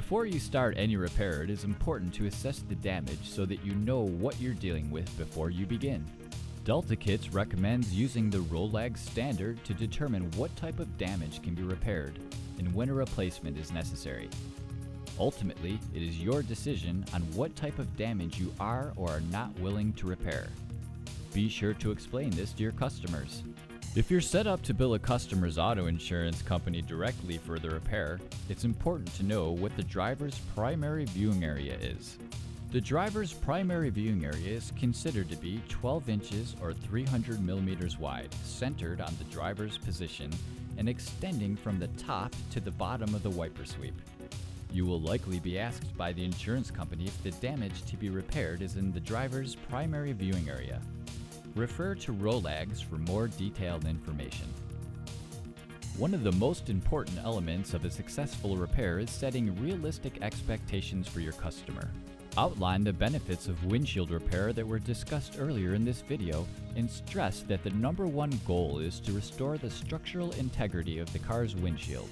Before you start any repair, it is important to assess the damage so that you know what you're dealing with before you begin. Delta Kits recommends using the Rolag standard to determine what type of damage can be repaired and when a replacement is necessary. Ultimately, it is your decision on what type of damage you are or are not willing to repair. Be sure to explain this to your customers. If you're set up to bill a customer's auto insurance company directly for the repair, it's important to know what the driver's primary viewing area is. The driver's primary viewing area is considered to be 12 inches or 300 millimeters wide, centered on the driver's position and extending from the top to the bottom of the wiper sweep. You will likely be asked by the insurance company if the damage to be repaired is in the driver's primary viewing area. Refer to Rolags for more detailed information. One of the most important elements of a successful repair is setting realistic expectations for your customer. Outline the benefits of windshield repair that were discussed earlier in this video and stress that the #1 goal is to restore the structural integrity of the car's windshield.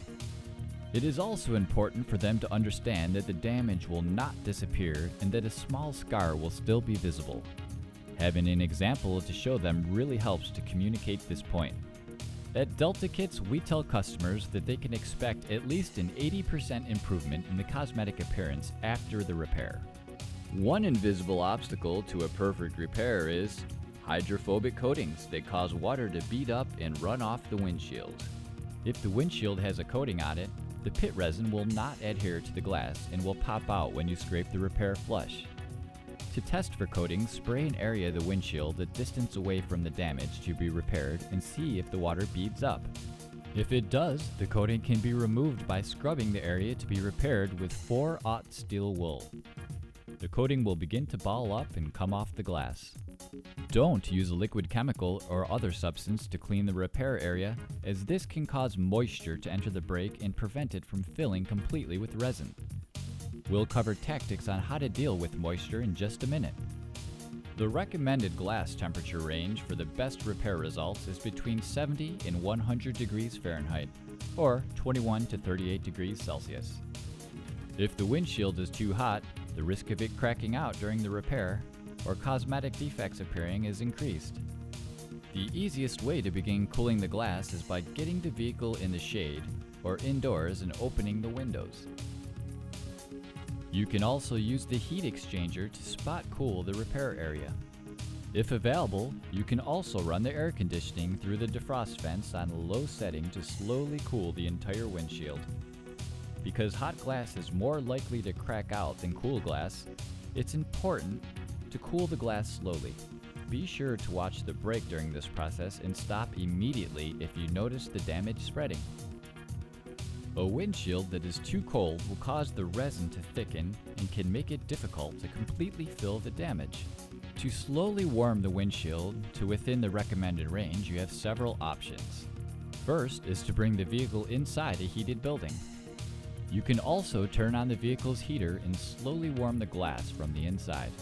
It is also important for them to understand that the damage will not disappear and that a small scar will still be visible. Having an example to show them really helps to communicate this point. At Delta Kits, we tell customers that they can expect at least an 80% improvement in the cosmetic appearance after the repair. One invisible obstacle to a perfect repair is hydrophobic coatings that cause water to bead up and run off the windshield. If the windshield has a coating on it, the pit resin will not adhere to the glass and will pop out when you scrape the repair flush. To test for coatings, spray an area of the windshield a distance away from the damage to be repaired and see if the water beads up. If it does, the coating can be removed by scrubbing the area to be repaired with 4/0 steel wool. The coating will begin to ball up and come off the glass. Don't use a liquid chemical or other substance to clean the repair area, as this can cause moisture to enter the brake and prevent it from filling completely with resin. We'll cover tactics on how to deal with moisture in just a minute. The recommended glass temperature range for the best repair results is between 70 and 100 degrees Fahrenheit, or 21 to 38 degrees Celsius. If the windshield is too hot, the risk of it cracking out during the repair or cosmetic defects appearing is increased. The easiest way to begin cooling the glass is by getting the vehicle in the shade or indoors and opening the windows. You can also use the heat exchanger to spot cool the repair area. If available, you can also run the air conditioning through the defrost vents on a low setting to slowly cool the entire windshield. Because hot glass is more likely to crack out than cool glass, it's important to cool the glass slowly. Be sure to watch the brake during this process and stop immediately if you notice the damage spreading. A windshield that is too cold will cause the resin to thicken and can make it difficult to completely fill the damage. To slowly warm the windshield to within the recommended range, you have several options. First is to bring the vehicle inside a heated building. You can also turn on the vehicle's heater and slowly warm the glass from the inside.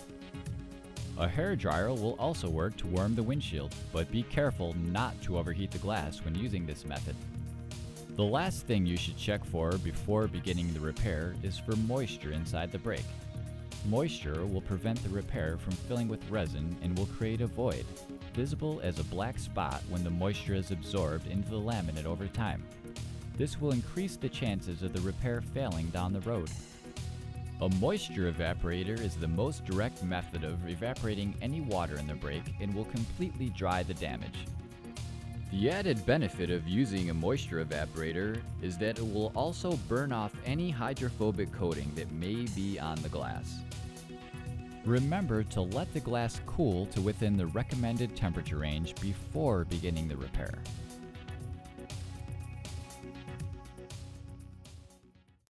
A hairdryer will also work to warm the windshield, but be careful not to overheat the glass when using this method. The last thing you should check for before beginning the repair is for moisture inside the brake. Moisture will prevent the repair from filling with resin and will create a void, visible as a black spot when the moisture is absorbed into the laminate over time. This will increase the chances of the repair failing down the road. A moisture evaporator is the most direct method of evaporating any water in the brake and will completely dry the damage. The added benefit of using a moisture evaporator is that it will also burn off any hydrophobic coating that may be on the glass. Remember to let the glass cool to within the recommended temperature range before beginning the repair.